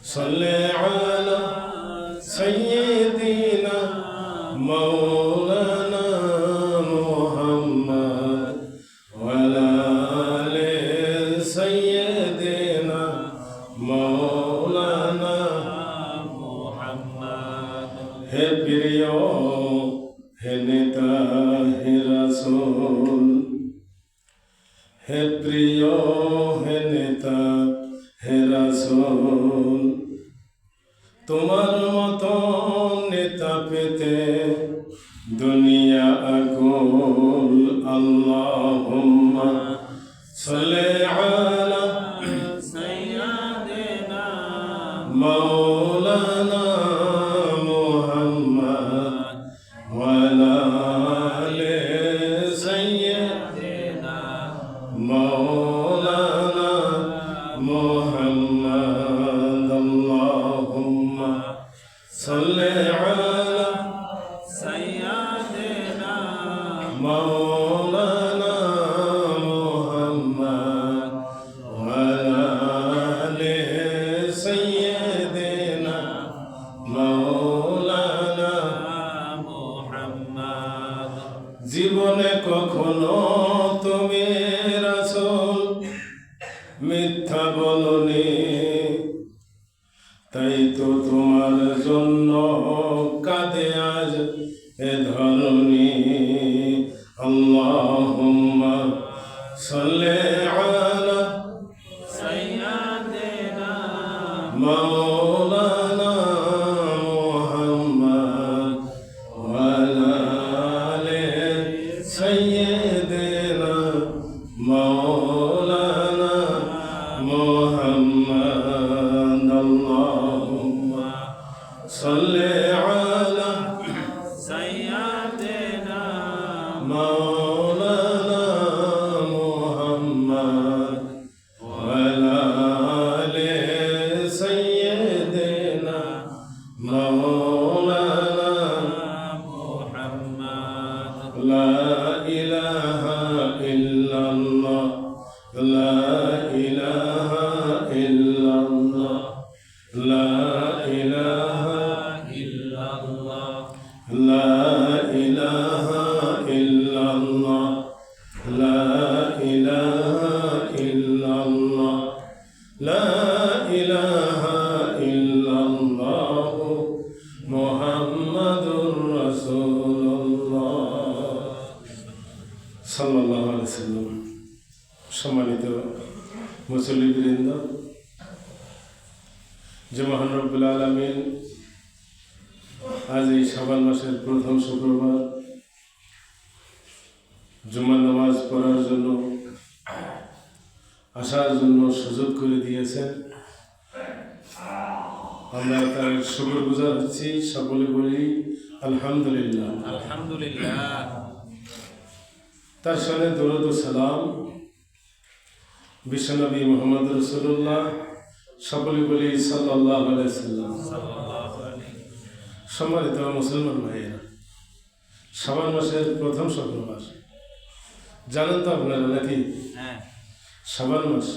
صل على سيدنا مولانا محمد وعلى آل سيدنا مولانا محمد হে প্রিয় হে নেতা হে রাসূল হে প্রিয় হে নেতা হে রাসূল তোমার মতো নেতা পেতে দুনিয়া আকুল আল্লাহুম্মা সাল্লি আলা সাইয়্যিদিনা মাওলানা মুহাম্মদ ওয়া আলা আলি সাইয়্যিদিনা মাওলানা মুহাম্মদ আল্লাহুম্মা সাল্লি আলা সাইয়্যিদিনা মাওলানা মুহাম্মদ ওয়া আলা আলি সাইয়্যিদিনা মাওলানা মুহাম্মদ জীবনে কখনো তুমি রাসূল মিথ্যা বলনি তাই তো তোমার জন্য কাঁদে আজ এ ধরণী আল্লাহুম্মা সাল্লি আলা সাইয়্যিদিনা মাওলানা মুহাম্মদ ওয়া আলা আলি সাইয়্যিদিনা মাওলানা মুহাম্মদ আল্লাহুম্মা সাল্লি আলা সাইয়্যিদিনা মাওলানা মুহাম্মদ ওয়া আলা আলি সাইয়্যিদিনা মাওলানা মুহাম্মদ লা ইলাহা ইল্লাল্লাহ লা ইলাহা ইল্লাল্লাহ লা ইলাহা ইল্লাল্লাহ লা ইলাহা ইল্লাল্লাহ লা ইলাহা ইল্লাল্লাহ লা ইলাহা ইল্লাল্লাহ মুহাম্মাদুর রাসূলুল্লাহ সাল্লাল্লাহু আলাইহি ওয়াসাল্লাম। সম্মানিত মুসল্লিবৃন্দ, যে মহান রব্বুল আলামিন আজ এই শাবান মাসের প্রথম শুক্রবার জুমার নামাজ পড়ার জন্য আসার জন্য সুযোগ করে দিয়েছেন, আমরা তার শুকরগুজার হচ্ছি। সকলে বলি আলহামদুলিল্লাহ। আলহামদুলিল্লাহ। তার সাথে দরুদ ও সালাম বিশ্বনবী মুহাম্মদ রাসূলুল্লাহ, সকলে বলি সাল্লাল্লাহু আলাইহি ওয়াসাল্লাম। সম্মানিত মুসলমান ভাইয়েরা, শাবান মাসের প্রথম শুক্রবার জানেন তো আপনারা নাকি? শাবান মাস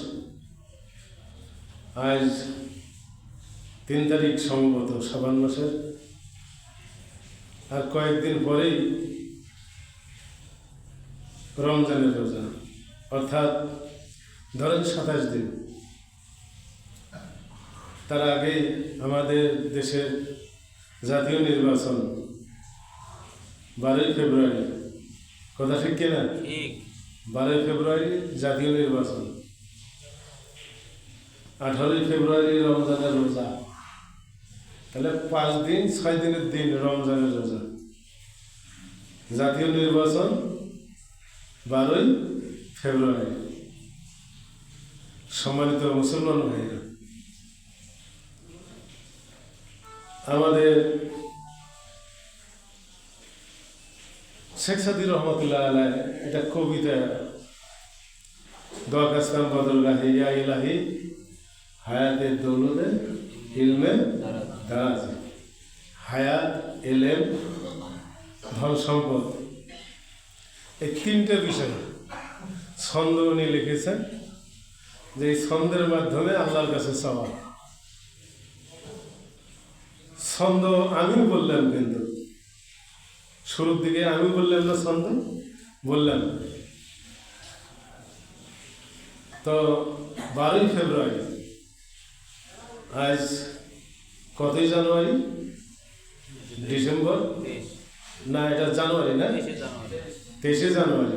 আজ 3 তারিখ সম্ভবত শাবান মাসের, আর কয়েকদিন পরেই রমজানের রোজা, অর্থাৎ ধরেন 27 দিন। তার আগে আমাদের দেশের জাতীয় নির্বাচন 12 ফেব্রুয়ারি, কথা ঠিক কিনা? 12 ফেব্রুয়ারি জাতীয় নির্বাচন, 18 ফেব্রুয়ারি রমজানের রোজা। তাহলে 5 দিন 6 দিনের দিন রমজানের রোজা, জাতীয় নির্বাচন 12 ফেব্রুয়ারি। সম্মানিত মুসলমান ভাইরা, আমাদের শেখ সাদী রহমতুল্লাহ আলাইহ এটা কবিতা, দোয়া কাসলাম বদরগাহে ইয়া ইলাহি হায়াতে দৌলতে ইলমে দারাজে। হায়াত, এলেম, ধন সম্পদ, এই 3টে বিষয় ছন্দ উনি লিখেছেন যে এই ছন্দের মাধ্যমে আল্লাহর কাছে চাওয়া। ছন্দ আমি বললাম, কিন্তু শুরুর দিকে আমি বললাম না, ছন্দ বললাম। তো 12ই ফেব্রুয়ারি, আজ কতই জানুয়ারি? ডিসেম্বর না, এটা জানুয়ারি না? 23শে জানুয়ারি,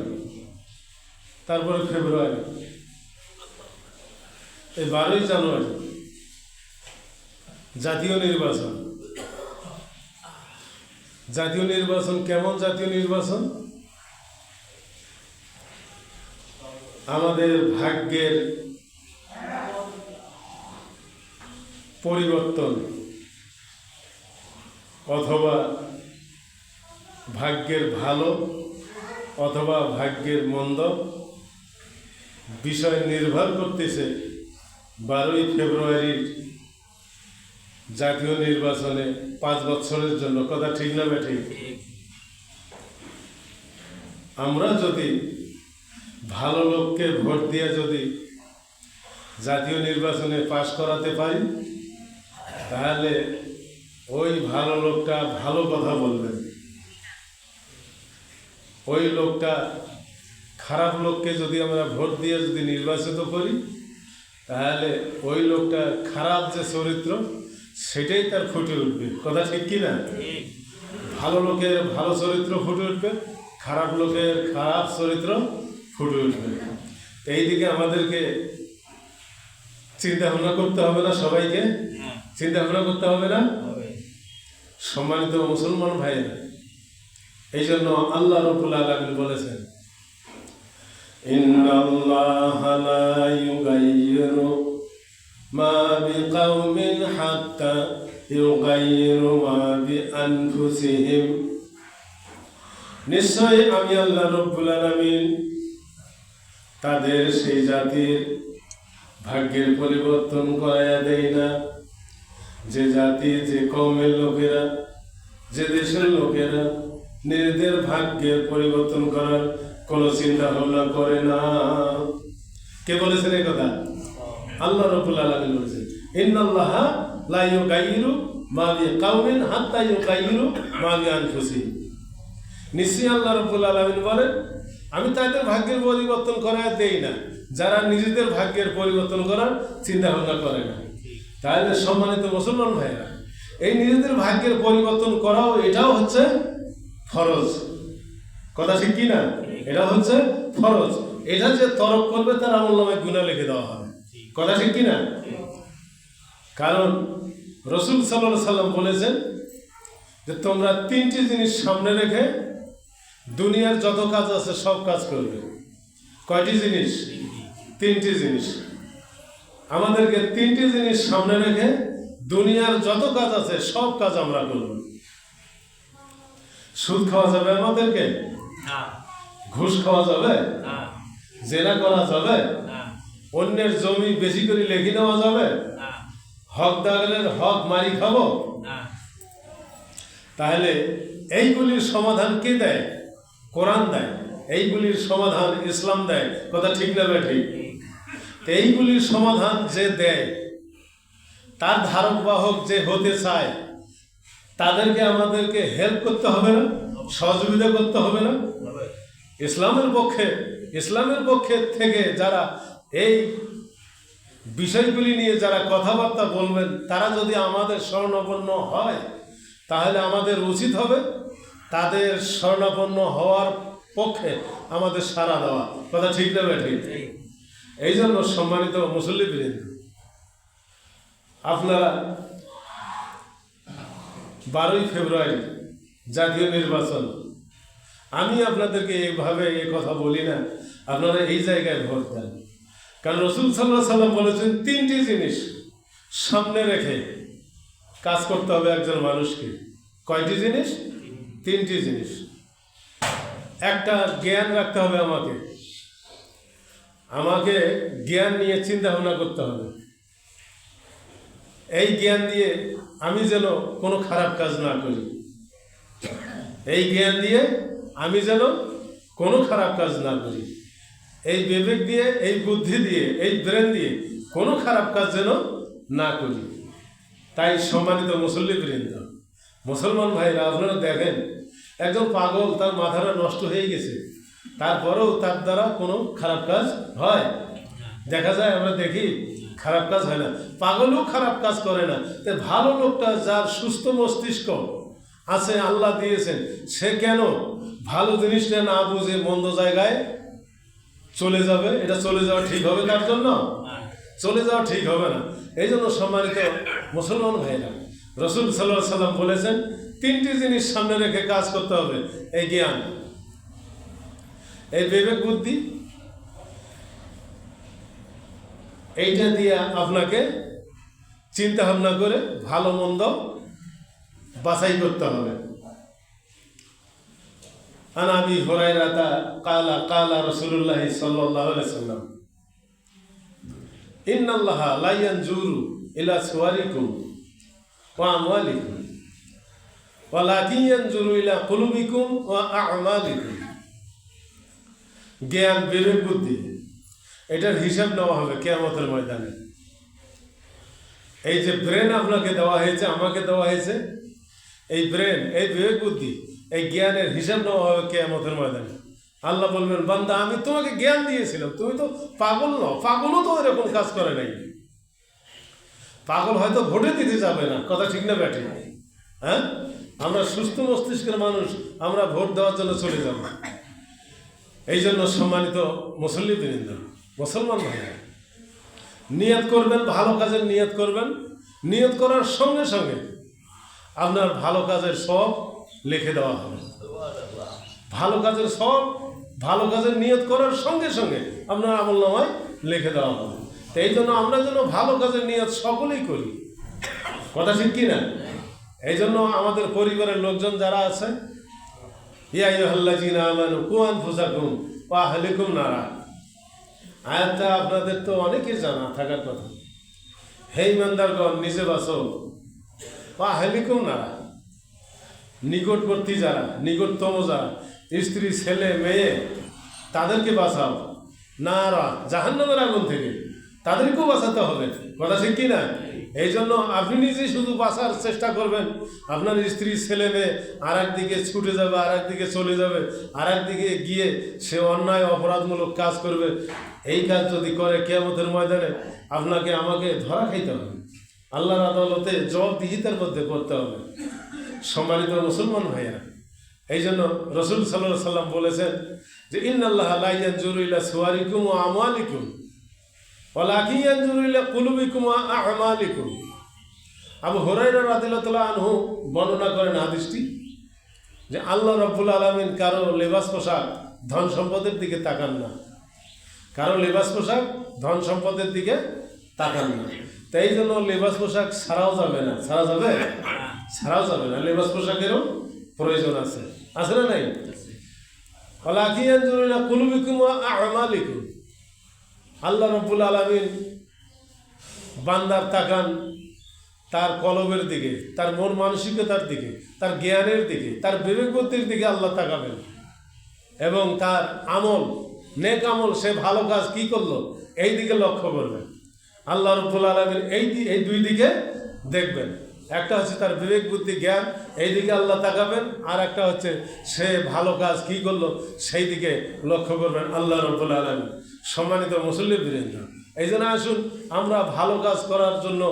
তারপরে ফেব্রুয়ারি, এই 12ই জানুয়ারি জাতীয় নির্বাচন। জাতীয় নির্বাচন কেমন জাতীয় নির্বাচন? আমাদের ভাগ্যের পরিবর্তন অথবা ভাগ্যের ভালো অথবা ভাগ্যের মন্দ বিষয় নির্ভর করতেছে 12ই ফেব্রুয়ারির জাতীয় নির্বাচনে 5 বছরের জন্য। কথা ঠিক না বেঠিক? আমরা যদি ভালো লোককে ভোট দিয়ে যদি জাতীয় নির্বাচনে পাশ করাতে পারি, তাহলে ওই ভালো লোকটা ভালো কথা বলবেন। ওই লোকটা, খারাপ লোককে যদি আমরা ভোট দিয়ে যদি নির্বাচিত করি, তাহলে ওই লোকটা খারাপ যে চরিত্র সেটাই তার ফুটে উঠবে। কথা ঠিক কি না? ভালো লোকের ভালো চরিত্র ফুটে উঠবে, খারাপ লোকের খারাপ চরিত্র ফুটে উঠবে। এই দিকে আমাদেরকে চিন্তা ভাবনা করতে হবে না? সবাইকে চিন্তা ভাবনা করতে হবে না? সম্মানিত মুসলমান ভাইয়েরা, এই জন্য আল্লাহ রাব্বুল আলামিন বলেছেন, ইন্নাল্লাহা লা ইউগাইয়িরু মা বিকাওমিন হাত্তা ইউগাইয়িরু মা বিআনফুসিহিম। নিশ্চয় আমি আল্লাহ রাব্বুল আলামিন তাদের সেই জাতির ভাগ্যের পরিবর্তন করাইয়া দেই না, যে জাতি, যে কওমের লোকেরা, যে দেশের লোকেরা নিজেদের ভাগ্যের পরিবর্তন করার কোনো চিন্তা ভাবনা করে না। কে বলেছেন এই কথা? আল্লাহ রাব্বুল আলামিন বলেছেন, ইন্নাল্লাহা লা ইউগাইয়িরু মা বিকাওমিন হাত্তা ইউগাইয়িরু মা বিআনফুসিহিম। নিশ্চয়ই আল্লাহ রাব্বুল আলামিন বলেন, আমি তাদের ভাগ্যের পরিবর্তন করার দেই না যারা নিজেদের ভাগ্যের পরিবর্তন করার চিন্তা ভাবনা করে না। তাহলে সম্মানিত মুসলমান ভাইরা, এই নিজেদের ভাগ্যের পরিবর্তন করাও এটাও হচ্ছে ফরজ। কথা ঠিক কি না? এটা হচ্ছে ফরজ। এটা যে তরক করবে তার আমলনামায় গুনাহ লিখে দেওয়া হবে। কথা ঠিক কি না? কারণ রাসূল সাল্লাল্লাহু আলাইহি সাল্লাম বলেছেন যে তোমরা 3টি জিনিস সামনে রেখে দুনিয়ার যত কাজ আছে সব কাজ করবে। কয়টি জিনিস? 3টি জিনিস। আমাদেরকে 3টি জিনিস সামনে রেখে দুনিয়ার যত কাজ আছে সব কাজ আমরা করব। সুদ খাওয়া যাবে আমাদেরকে? ঘুষ খাওয়া যাবে? জেনা করা যাবে? অন্যের জমি বেশি করে লেখি নেওয়া যাবে? হক দাগলের হক মারি খাবো? তাহলে এইগুলির সমাধান কে দেয়? কোরআন দেয়। এইগুলির সমাধান ইসলাম দেয়। কথা ঠিক না ঠিক? এইগুলির সমাধান যে দেয়, তার ধারক বাহক যে হতে চায়, তাদেরকে আমাদেরকে হেল্প করতে হবে না? সহযোগিতা করতে হবে না? ইসলামের পক্ষে থেকে যারা এই বিষয়গুলি নিয়ে যারা কথাবার্তা বলবেন, তারা যদি আমাদের শরণাপন্ন হয়, তাহলে আমাদের উচিত হবে তাদের শরণাপন্ন হওয়ার পক্ষে আমাদের সাড়া দেওয়া। কথা ঠিক না ঠিক? এই জন্য সম্মানিত মুসল্লিবৃন্দ, আপনারা 12ই ফেব্রুয়ারি জাতীয় নির্বাচন, আমি আপনাদেরকে এইভাবে এই কথা বলি না, আপনারা এই জায়গায় ভোট দেন। কারণ রাসূল সাল্লাল্লাহু আলাইহি সাল্লাম বলেছেন 3টি জিনিস সামনে রেখে কাজ করতে হবে একজন মানুষকে। কয়টি জিনিস? 3টি জিনিস। একটা, জ্ঞান রাখতে হবে আমাকে জ্ঞান নিয়ে চিন্তা ভাবনা করতে হবে। এই জ্ঞান দিয়ে আমি যেন কোনো খারাপ কাজ না করি। এই জ্ঞান দিয়ে আমি যেন কোনো খারাপ কাজ না করি। এই বিবেক দিয়ে, এই বুদ্ধি দিয়ে, এই ব্রেন দিয়ে কোনো খারাপ কাজ যেন না করি। তাই সম্মানিত মুসল্লিবৃন্দ, মুসলমান ভাইরা, আপনারা দেখেন একজন পাগল, তার মাথাটা নষ্ট হয়ে গেছে, তারপরেও তার দ্বারা কোনো খারাপ কাজ হয়? দেখা যায়, আমরা দেখি খারাপ কাজ হয় না। পাগলও খারাপ কাজ করে না। তাই ভালো লোকটা, যার সুস্থ মস্তিষ্ক আছে, আল্লাহ দিয়েছেন, সে কেন ভালো জিনিসটা না বুঝে মন্দ জায়গায় চলে যাবে? এটা চলে যাওয়া ঠিক হবে? তার জন্য চলে যাওয়া ঠিক হবে না। এই জন্য সম্মানিত মুসলমান ভাইরা, রসুল সাল্লাল্লাহু আলাইহি সাল্লাম বলেছেন, তিনটি জিনিস সামনে রেখে কাজ করতে হবে: এই জ্ঞান, এই বিবেক বুদ্ধি, এইটা দিয়ে আপনাকে চিন্তা ভাবনা করে ভালো মন্দ বাছাই করতে হবে। আন আবি হুরায়রা কালা কালা রাসূলুল্লাহ সাল্লাল্লাহু আলাইহি ওয়াসাল্লাম, ইন্নাল্লাহা লা ইয়ানজুরু ইলা সুওয়ারিকুম ওয়া আমওয়ালিকুম ওয়ালাকিন ইয়ানজুরু ইলা কুলুবিকুম ওয়া আ'মালিকুম। জ্ঞান, বিবেক, বুদ্ধি, এটার হিসাব নেওয়া হবে কিয়ামতের ময়দানে। এই যে ব্রেন আপনাকে দেওয়া হয়েছে, আমাকে দেওয়া হয়েছে, এই ব্রেন, এই বিবেক বুদ্ধি, এই জ্ঞানের হিসাব নেওয়া হবে কিয়ামতের ময়দানে। আল্লাহ বলবেন, বান্দা, আমি তোমাকে জ্ঞান দিয়েছিলাম, তুমি তো পাগল নও। পাগলও তো এরকম কাজ করে নাই। পাগল হয়তো ভোটে দিতে যাবে না, কথা ঠিক না ব্যাটি? হ্যাঁ, আমরা সুস্থ মস্তিষ্কের মানুষ, আমরা ভোট দেওয়ার জন্য চলে যাব। এই জন্য সম্মানিত মুসল্লিবৃন্দ, মুসলমান ভাইরা, নিয়ত করবেন, ভালো কাজের নিয়ত করবেন। নিয়ত করার সঙ্গে সঙ্গে আপনার ভালো কাজের সব লিখে দেওয়া হবে। ভালো কাজের সব, ভালো কাজের নিয়ত করার সঙ্গে সঙ্গে আপনার আমলনামায় লিখে দেওয়া হবে। তো এই জন্য আমরা যেন ভালো কাজের নিয়ত সকলেই করি, কথা ঠিক কি না? এই জন্য আমাদের পরিবারের লোকজন যারা আছে, ইয়া আইয়ুহাল্লাযীনা আমানু কু আনফুসাকুম ওয়া আহলিকুম নারা, আয়াতটা আপনাদের তো অনেকেই জানা থাকার কথা। হে ইমানদারগণ, নিজে বাঁচো, ওয়া আহলিকুম নারা, নিকটবর্তী যারা, নিকটতম যারা, স্ত্রী, ছেলে, মেয়ে, তাদেরকে বাঁচাও নারা, জাহান্নামের আগুন থেকে, তাদেরকেও বাঁচাতে হবে, কথা ঠিক কি না? এই জন্য আপনি নিজে শুধু বাঁচার চেষ্টা করবেন, আপনার স্ত্রী, ছেলে, মেয়ে আর একদিকে ছুটে যাবে, আর একদিকে চলে যাবে, আর একদিকে গিয়ে সে অন্যায় অপরাধমূলক কাজ করবে। এই কাজ যদি করে, কিয়ামতের ময়দানে আপনাকে আমাকে ধরা খাইতে হবে, আল্লাহর আদালতে জবাবদিহিতার মধ্যে পড়তে হবে। সম্মানিত মুসলমান ভাইয়েরা, এই জন্য রসুল সাল্লাল্লাহু আলাইহি সাল্লাম বলেছেন যে, ইন্নাল্লাহা লা ইয়ানজুরু ইলা সুওয়ারিকুম ওয়া আমওয়ালিকুম ওয়ালাকিন ইয়ানজুরু ইলা কুলুবিকুম ওয়া আ'মালিকুম। আবু হুরায়রা রাদিয়াল্লাহু তাআলা আনহু বর্ণনা করেন হাদিসটি, যে আল্লাহ রাব্বুল আলামিন কারো লেবাস পোশাক, ধন সম্পদের দিকে তাকান না, কারো লেবাস পোশাক, ধন সম্পদের দিকে তাকান না। তাই জন্য লেবাস পোশাক ছাড়াও যাবে না, ছাড়া যাবে? ছাড়াও যাবে না, লেবাস পোশাকেরও প্রয়োজন আছে, আছে না নাই? ওয়ালাকিন ইয়ানজুরু ইলা কুলুবিকুম ওয়া আ'মালিকুম। আল্লাহ রাব্বুল আলামিন বান্দার তাকান তার কলবের দিকে, তার মন মানসিকতার দিকে, তার জ্ঞানের দিকে, তার বিবেক বুদ্ধির দিকে আল্লাহ তাকাবেন, এবং তার আমল, নেক আমল, সে ভালো কাজ কি করলো, এই দিকে লক্ষ্য করবেন। আল্লাহ রাব্বুল আলামিন এই দুই দিকে দেখবেন। একটা হচ্ছে তার বিবেক বুদ্ধি জ্ঞান, এই দিকে আল্লাহ তাকাবেন, আর একটা হচ্ছে সে ভালো কাজ কি করলো, সেই দিকে লক্ষ্য করবেন আল্লাহ রাব্বুল আলামিন। সম্মানিত মুসল্লিবৃন্দ, এই জন্য আসুন আমরা ভালো কাজ করার জন্য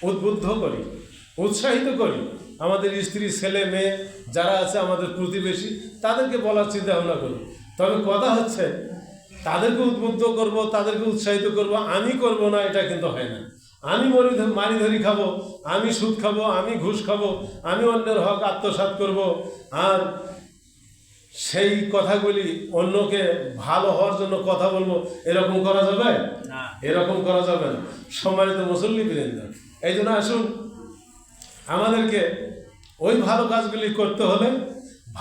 উদ্বুদ্ধ করি, উৎসাহিত করি। আমাদের স্ত্রী, ছেলে, মেয়ে যারা আছে, আমাদের প্রতিবেশী, তাদেরকে বলার চিন্তা ভাবনা করি। তবে কথা হচ্ছে, তাদেরকে উদ্বুদ্ধ করব, তাদেরকে উৎসাহিত করব, আমি করব না, এটা কিন্তু হয় না। আমি মারি ধরি খাবো, আমি সুদ খাবো, আমি ঘুষ খাবো, আমি অন্যের হক আত্মসাৎ করব, আর সেই কথাগুলি অন্যকে ভালো হওয়ার জন্য কথা বলবো, এরকম করা যাবে না, এরকম করা যাবে না। সম্মানিত মুসল্লিবৃন্দ, এই জন্য আসুন আমাদেরকে ওই ভালো কাজগুলি করতে হলে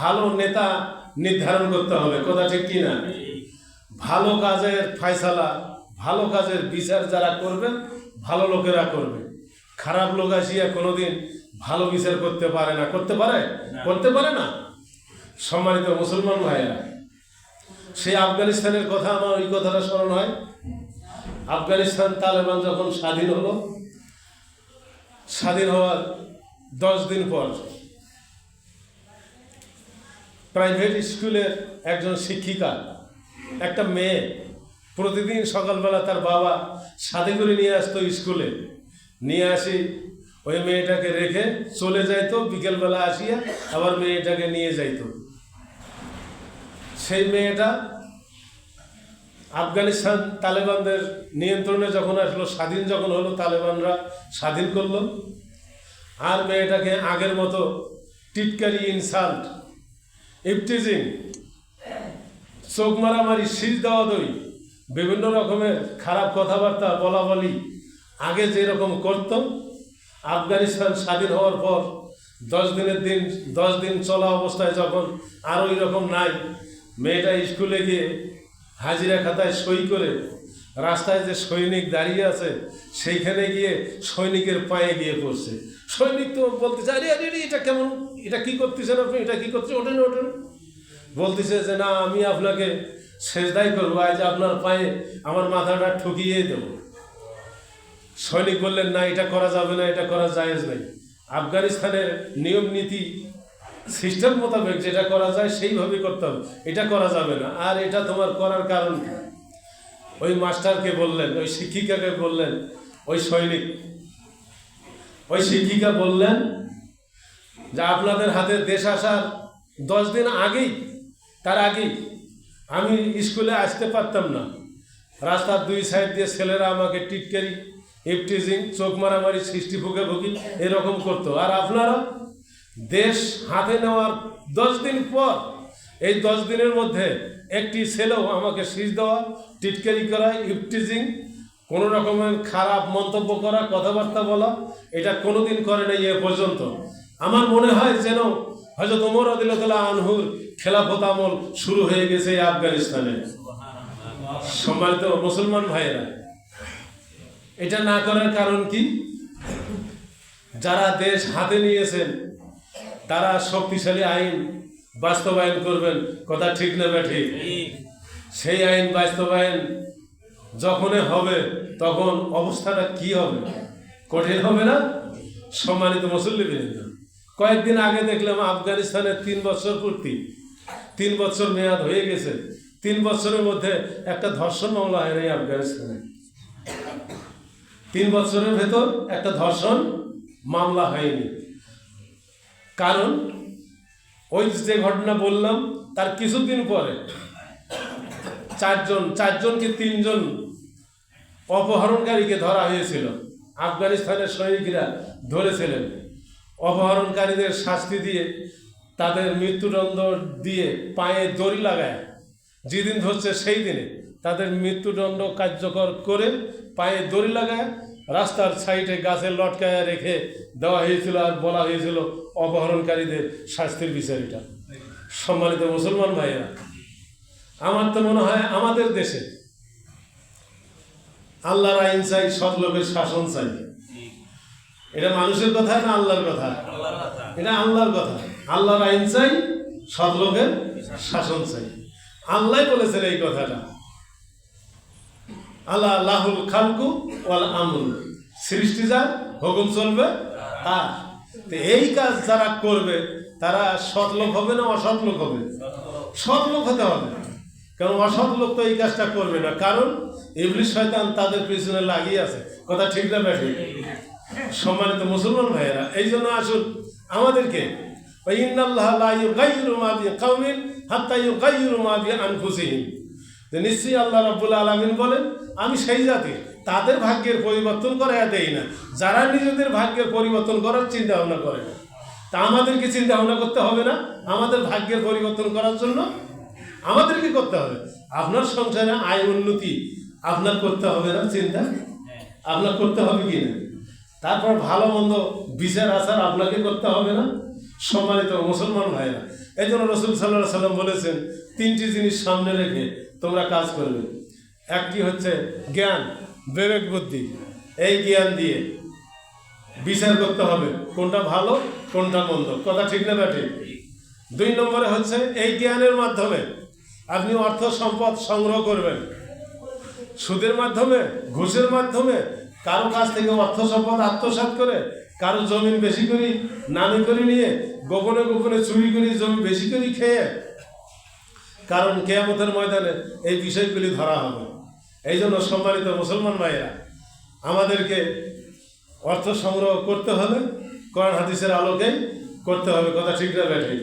ভালো নেতা নির্ধারণ করতে হবে, কথা ঠিক কি না? ভালো কাজের ফয়সালা, ভালো কাজের বিচার যারা করবেন, ভালো লোকেরা করবে। খারাপ লোক আসিয়া কোনোদিন ভালো বিচার করতে পারে না, করতে পারে? করতে পারে না। সম্মানিত মুসলমান ভাইয়েরা, সেই আফগানিস্তানের কথা আমার ওই কথাটা স্মরণ হয়। আফগানিস্তান তালেবান যখন স্বাধীন হলো, স্বাধীন হওয়ার 10 দিন পর প্রাইভেট স্কুলের একজন শিক্ষিকা একটা মেয়ে প্রতিদিন সকালবেলা তার বাবা সাথে করে নিয়ে আসতো স্কুলে, নিয়ে আসি ওই মেয়েটাকে রেখে চলে যাইতো, বিকেলবেলা আসিয়া আবার মেয়েটাকে নিয়ে যাইতো। সেই মেয়েটা আফগানিস্তান তালেবানদের নিয়ন্ত্রণে যখন আসলো, স্বাধীন যখন হলো, তালেবানরা স্বাধীন করলো, আর মেয়েটাকে আগের মতো টিটকারি, ইনসাল্ট, ইফটিজিং, চোখ মারামারি, শীষ দেওয়া দই, বিভিন্ন রকমের খারাপ কথাবার্তা বলা বলি আগে যেরকম করত, আফগানিস্তান স্বাধীন হওয়ার পর 10 দিন চলা অবস্থায় যখন আর ওই রকম নাই, মেয়েটা স্কুলে গিয়ে হাজিরা খাতায় সই করে রাস্তায় যে সৈনিক দাঁড়িয়ে আছে সেইখানে গিয়ে সৈনিকের পায়ে গিয়ে পড়ছে। সৈনিক তো বলতেছে, আরে আরে এটা কেমন, এটা কি করতেছেন আপনি, এটা কি করছেন, ওঠেন ওঠেন। বলতেছে যে না, আমি আপনাকে সেজদাই করবো, আজ আপনার পায়ে আমার মাথাটা ঠুকিয়ে দেবো। সৈনিক বললেন না, এটা করা যাবে না, এটা করা জায়েজ নাই। আফগানিস্তানের নিয়ম নীতি সিস্টেম মোতাবেক যেটা করা যায় সেইভাবে করতে হবে, এটা করা যাবে না। আর এটা তোমার করার কারণ কি? ওই মাস্টারকে বললেন, ওই শিক্ষিকাকে বললেন, ওই সৈনিক, ওই শিক্ষিকা বললেন যে আপনাদের হাতে দেশ আসার 10 দিন আগেই, তার আগেই আমি স্কুলে আসতে পারতাম না। রাস্তার 2 সাইড দিয়ে ছেলেরা আমাকে টিটকারি, ইফটিজিং, চোখ মারামারি, সৃষ্টি ভুগি এরকম করতো। আর আপনারা দেশ হাতে নেওয়ার 10 দিন পর, এই 10 দিনের মধ্যে একটি ছেলেও আমাকে শীষ দেওয়া, টিটকারি করা, ইফটিজিং, কোনো রকমের খারাপ মন্তব্য করা, কথাবার্তা বলা, এটা কোনোদিন করে নাই এ পর্যন্ত। আমার মনে হয় যেন হযরত ওমর রাদিয়াল্লাহু আনহুর খেলাফত আমল শুরু হয়ে গেছে এই আফগানিস্তানে। সম্মানিত মুসলমান ভাইয়েরা, এটা না করার কারণ কি? যারা দেশ হাতে নিয়েছেন তারা শক্তিশালী আইন বাস্তবায়ন করবেন, কথা ঠিক না ব্যাঠিক? সেই আইন বাস্তবায়ন যখনই হবে তখন অবস্থাটা কি হবে? কঠিন হবে না? সম্মানিত মুসল্লিবৃন্দ, কয়েকদিন আগে দেখলাম আফগানিস্তানের 3 বছর পূর্তি, 3 বছর মেয়াদ হয়ে গেছে। 3 বছরের মধ্যে একটা ধর্ষণ মামলা হয় নাই আফগানিস্তানে। 3 বছরের ভেতর একটা ধর্ষণ মামলা হয়নি। কারণ ওই যে ঘটনা বললাম তার কিছুদিন পরে 4জনকে 3জন অপহরণকারীকে ধরা হয়েছিল। আফগানিস্তানের সৈনিকরা ধরেছিলেন। অপহরণকারীদের শাস্তি দিয়ে, তাদের মৃত্যুদণ্ড দিয়ে, পায়ে দড়ি লাগায়, যেদিন ধরছে সেই দিনে তাদের মৃত্যুদণ্ড কার্যকর করে পায়ে দড়ি লাগায় রাস্তার সাইডে গাছে লটকায় রেখে দেওয়া হয়েছিল। আর বলা হয়েছিল অপহরণকারীদের শাস্তির বিচারিটা। সম্মানিত মুসলমান ভাইয়েরা, আমার তো মনে হয় আমাদের দেশে আল্লাহর আইন চাই, সৎ লোকের শাসন চাই। এটা মানুষের কথা না আল্লাহর কথা? এটা আল্লাহর কথা। আল্লাহর আইন চাই, সৎ লোকের শাসন চাই। আল্লাহ বলেছেন এই কথাটা, আল্লাহ লাহুল খালকু ওয়াল আমল, সৃষ্টি যার, হুকুম চলবে তার। তো এই কাজ যারা করবে তারা সৎ লোক হবে না অসৎ লোক হবে? সৎ লোক হতে হবে। কারণ অসৎ লোক তো এই কাজটা করবে না, কারণ ইবলিস শয়তান তাদের পিছনে লাগিয়ে আছে। কথা ঠিক না ব্যাঠিক? সম্মানিত মুসলমান ভাইয়েরা, এই জন্য আসুন আমাদেরকে ইন্নাল্লাহা লা ইউগাইয়িরু মা বিকাওমিন হাত্তা ইউগাইয়িরু মা বিআনফুসিহিম, যে নিশ্চয়ই আল্লাহ রাব্বুল আলামিন বলেন, আমি সেই জাতি তাদের ভাগ্যের পরিবর্তন করাইয়া দেই না যারা নিজেদের ভাগ্যের পরিবর্তন করার চিন্তা ভাবনা করে না। তা আমাদেরকে চিন্তা ভাবনা করতে হবে না? আমাদের ভাগ্যের পরিবর্তন করার জন্য আমাদেরকে করতে হবে। আপনার সংসারে আয় উন্নতি আপনার করতে হবে না? চিন্তা আপনার করতে হবে কি না? তারপর ভালো মন্দ বিচার আচার আপনাকে করতে হবে না? সম্মানিত মুসলমান ভাইরা, এই জন্য রাসূল সাল্লাল্লাহু আলাইহি সাল্লাম বলেছেন 3টি জিনিস সামনে রেখে তোমরা কাজ করবে। একটি হচ্ছে জ্ঞান, বিবেক বুদ্ধি। এই জ্ঞান দিয়ে বিচার করতে হবে কোনটা ভালো কোনটা মন্দ। কথা ঠিক না ঠিক? 2 নম্বরে হচ্ছে এই জ্ঞানের মাধ্যমে আপনি অর্থ সম্পদ সংগ্রহ করবেন, সুদের মাধ্যমে, ঘুষের মাধ্যমে, কারো কাছ থেকে অর্থ সম্পদ আত্মসাৎ করে, কারো জমিন বেশি করে নামি করে নিয়ে গোপনে গোপনে চুরি করে জমি বেশি করে খেয়ে, কারণ কিয়ামতের ময়দানে এই বিষয়গুলি ধরা হবে। এই জন্য সম্মানিত মুসলমান ভাইয়েরা, আমাদেরকে অর্থ সংগ্রহ করতে হলে কোরআন হাদিসের আলোকেই করতে হবে। কথা ঠিক না ব্যাঠে?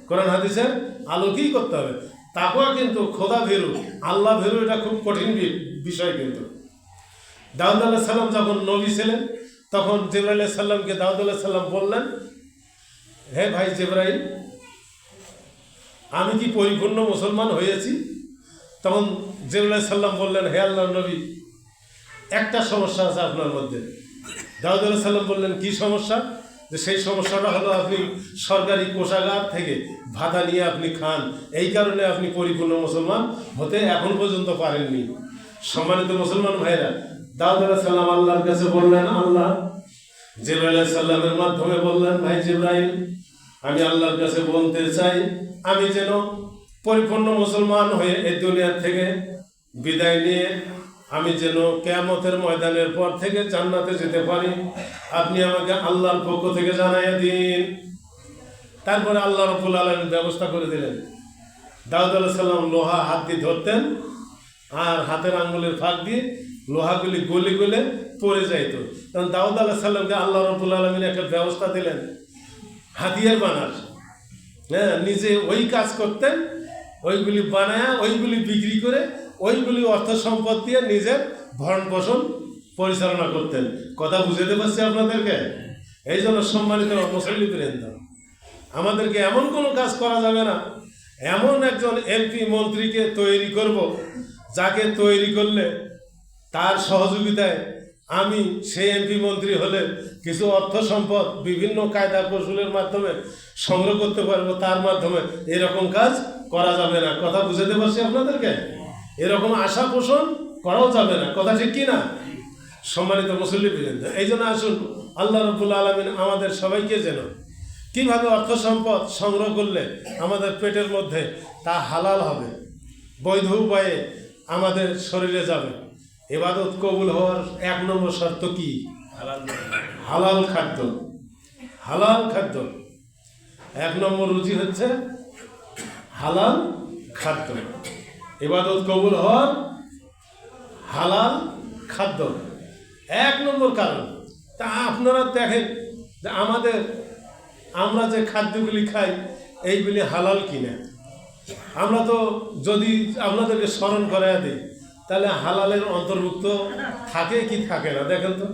কোরআন হাদিসের আলোকেই করতে হবে। তাকওয়া কিন্তু খোদা ভীরু, আল্লাহ ভীরু, এটা খুব কঠিন বিষয়। কিন্তু দাউদ আলাইহিস সালাম যখন নবী ছিলেন, তখন জিবরাইল আলাইহিস সালামকে দাউদ আলাইহিস সালাম বললেন, হে ভাই জিবরাইল, আমি কি পরিপূর্ণ মুসলমান হয়েছি? তখন জিবরাইল আলাইহিস সালাম বললেন, হে আল্লাহর নবী, একটা সমস্যা আছে আপনার মধ্যে। দাউদ আলাইহিস সালাম বললেন, কি সমস্যা? যে সেই সমস্যাটা হলো আপনি সরকারি কোষাগার থেকে ভাতা নিয়ে আপনি খান, এই কারণে আপনি পরিপূর্ণ মুসলমান হতে এখন পর্যন্ত পারেননি। সম্মানিত মুসলমান ভাইরা, দাউদ আলাইহিস সালাম আল্লাহর কাছে বললেন, আল্লাহ জিবরাইল আলাইহিস সালামের মাধ্যমে বললেন, ভাই জিবরাইল, আমি আল্লাহর কাছে বলতে চাই, আমি যেন পরিপূর্ণ মুসলমান হয়ে এই দুনিয়া থেকে বিদায় নিয়ে আমি যেন কিয়ামতের ময়দানের পর থেকে জান্নাতে যেতে পারি, আপনি আমাকে আল্লাহর পক্ষ থেকে জানাইয়া দিন। তারপরে আল্লাহ রাব্বুল আলামিন ব্যবস্থা করে দিলেন। দাউদ আলাইহিস সালাম লোহা হাত দিয়ে ধরতেন, আর হাতের আঙ্গুলের ফাঁক দিয়ে লোহাগুলি গলে গলে পড়ে যাইত। তখন দাউদ আলাইহিস সালামকে আল্লাহ রাব্বুল আলামিন একটা ব্যবস্থা দিলেন, হাতিয়ার বানার। হ্যাঁ, নিজে ওই কাজ করতেন, ওইগুলি বানায়া ওইগুলি বিক্রি করে ওইগুলি অর্থ সম্পদ দিয়ে নিজের ভরণ পোষণ পরিচালনা করতেন। কথা বুঝাতে পারছি আপনাদেরকে? এই জন্য সম্মানিত মুসল্লিবৃন্দ, আমাদেরকে এমন কোনো কাজ করা যাবে না, এমন একজন এমপি মন্ত্রীকে তৈরি করব, যাকে তৈরি করলে তার সহযোগিতায় আমি সেই এমপি মন্ত্রী হলে কিছু অর্থ সম্পদ বিভিন্ন কায়দা কৌশলের মাধ্যমে সংগ্রহ করতে পারবো, তার মাধ্যমে এরকম কাজ করা যাবে না। কথা বুঝাতে পারছি আপনাদেরকে? এরকম আশা পোষণ করাও যাবে না। কথা ঠিক কি না সম্মানিত মুসল্লিবৃন্দ? এই জন্য আসুন আল্লাহ রাব্বুল আলামিন আমাদের সবাইকে যেন কিভাবে অর্থ সম্পদ সংগ্রহ করলে আমাদের পেটের মধ্যে তা হালাল হবে, বৈধ উপায়ে আমাদের শরীরে যাবে। ইবাদত কবুল হওয়ার 1 নম্বর শর্ত কি? হালাল খাদ্য। হালাল খাদ্য 1 নম্বর রুচি হচ্ছে হালাল খাদ্য। ইবাদত কবুল হওয়ার হালাল খাদ্য 1 নম্বর কারণ। তা আপনারা দেখেন যে আমরা যে খাদ্যগুলি খাই এইগুলি হালাল কিনা। আমরা তো যদি আপনাদেরকে স্মরণ করাইয়া দিই, তাহলে হালালের অন্তর্ভুক্ত থাকে কি থাকে না দেখেন তো।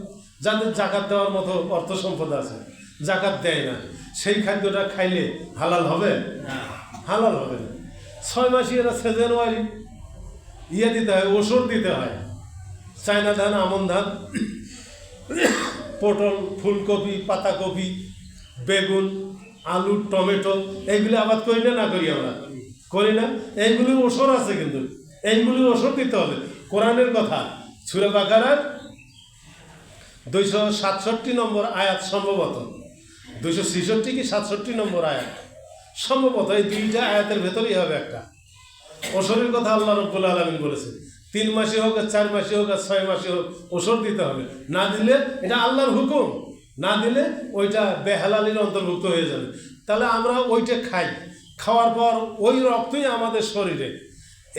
যাদের জাকাত দেওয়ার মতো অর্থ সম্পদ আছে, জাকাত দেয় না, সেই খাদ্যটা খাইলে হালাল হবে? হালাল হবে না। 6 মাসে এরা জানুয়ারি দিতে হয়, ওষুধ দিতে হয়। চায়না ধান, আমন ধান, পটল, ফুলকপি, পাতাকপি, বেগুন, আলু, টমেটো, এইগুলি আবাদ করি না? না করি? আমরা করি না? এইগুলির ওষুধ আছে, কিন্তু এইগুলির ওষুধ দিতে হবে। কোরআনের কথা, সূরা বাকারার 267 নম্বর আয়াত, সম্ভবত 266 কি 67 নম্বর আয়াত সম্ভবত, এই 2টা আয়াতের ভেতরেই হবে একটা ওষুধের কথা আল্লাহ রাব্বুল আলামিন বলেছে। 3 মাসে হোক আর 4 মাসে হোক আর 6 মাসে হোক ওষুধ দিতে হবে। না দিলে এটা আল্লাহর হুকুম, না দিলে ওইটা বেহালালির অন্তর্ভুক্ত হয়ে যাবে। তাহলে আমরা ওইটা খাই, খাওয়ার পর ওই রক্তই আমাদের শরীরে,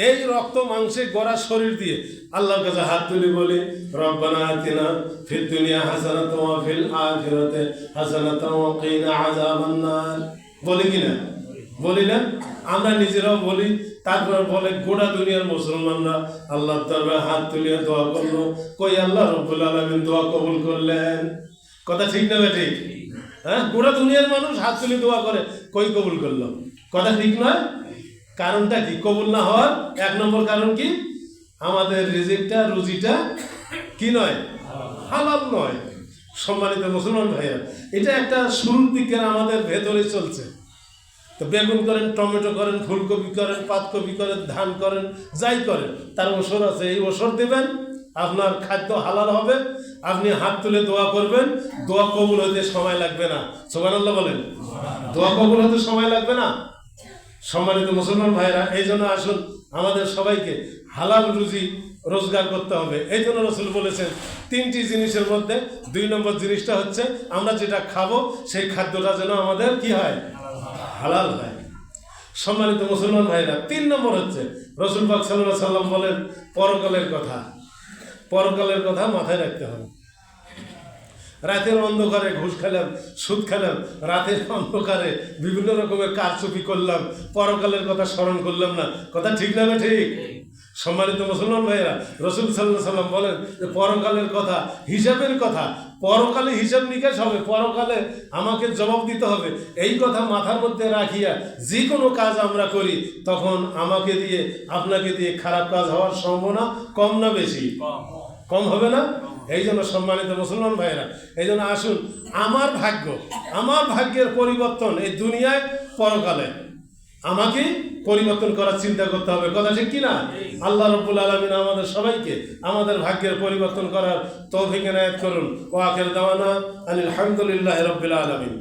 এই রক্ত মাংসে গড়া শরীর দিয়ে আল্লাহর কাছে হাত তুলে বলি, রব্বানা আতিনা ফিদ দুনিয়া হাসানাতাও ওয়া ফিল আখিরাতি হাসানাতাও ওয়া কিনা আযাবান নার। বলি কিনা? বলি না? আমরা নিজেরাও বলি, তারপর বলে গোটা দুনিয়ার মুসলমানরা আল্লাহর দরবারে হাত তুলিয়ে দোয়া করলো। কই আল্লাহ রাব্বুল আলামিন দোয়া কবুল করলেন? কথা ঠিক না ঠিক? হ্যাঁ, গোটা দুনিয়ার মানুষ হাত তুলে দোয়া করে, কই কবুল করলো? কথা ঠিক নয়? কারণটা কি কবুল না হওয়ার? 1 নম্বর কারণ কি? আমাদের রিজিকটা, রুজিটা কি নয়? হালাল নয়। সম্মানিত মুসলমান ভাইরা, এটা একটা শুরুর দিকের আমাদের ভেতরে চলছে। তো বেগুন করেন, টমেটো করেন, ফুলকপি করেন, পাতকপি করেন, ধান করেন, যাই করেন, তার ওষুধ আছে। এই ওষুধ দেবেন, আপনার খাদ্য হালাল হবে। আপনি হাত তুলে দোয়া করবেন, দোয়া কবুল হতে সময় লাগবে না। সুবহানাল্লাহ বলেন। দোয়া কবুল হতে সময় লাগবে না। সম্মানিত মুসলমান ভাইরা, এই জন্য আসুন আমাদের সবাইকে হালাল রুজি রোজগার করতে হবে। এই জন্য রাসূল বলেছেন তিনটি জিনিসের মধ্যে 2 নম্বর জিনিসটা হচ্ছে আমরা যেটা খাবো সেই খাদ্যটা যেন আমাদের কি হয়, হালাল হয়। সম্মানিত মুসলমান ভাইরা, 3 নম্বর হচ্ছে রাসূল পাক সাল্লাল্লাহু আলাইহি সাল্লাম বলেন পরকালের কথা। পরকালের কথা মাথায় রাখতে হবে। রাতের অন্ধকারে ঘুষ খেলাম, সুদ খেলাম, রাতের অন্ধকারে বিভিন্ন রকমের কারচুপি করলাম, পরকালের কথা স্মরণ করলাম না। কথা ঠিক না ঠিক? সম্মানিত মুসলমান ভাইয়েরা, রাসূল সাল্লাল্লাহু আলাইহি সাল্লাম বলেন যে পরকালের কথা, হিসাবের কথা, পরকালে হিসাব নিকাশ হবে, পরকালে আমাকে জবাব দিতে হবে। এই কথা মাথার মধ্যে রাখিয়া যে কোনো কাজ আমরা করি তখন আমাকে দিয়ে আপনাকে দিয়ে খারাপ কাজ হওয়ার সম্ভাবনা কম না বেশি? কম হবে না? এই জন্য সম্মানিত মুসলমান ভাইয়েরা, এই জন্য আসুন আমার ভাগ্যের পরিবর্তন এই দুনিয়ায় পরকালে আমাকে পরিবর্তন করার চিন্তা করতে হবে। কথা ঠিক কিনা? আল্লাহ রাব্বুল আলামিন আমাদের সবাইকে আমাদের ভাগ্যের পরিবর্তন করার তৌফিক এনায়েত করুন। ওয়া আখির দাওয়ানা আনিল হামদুলিল্লাহি রাব্বিল আলামিন।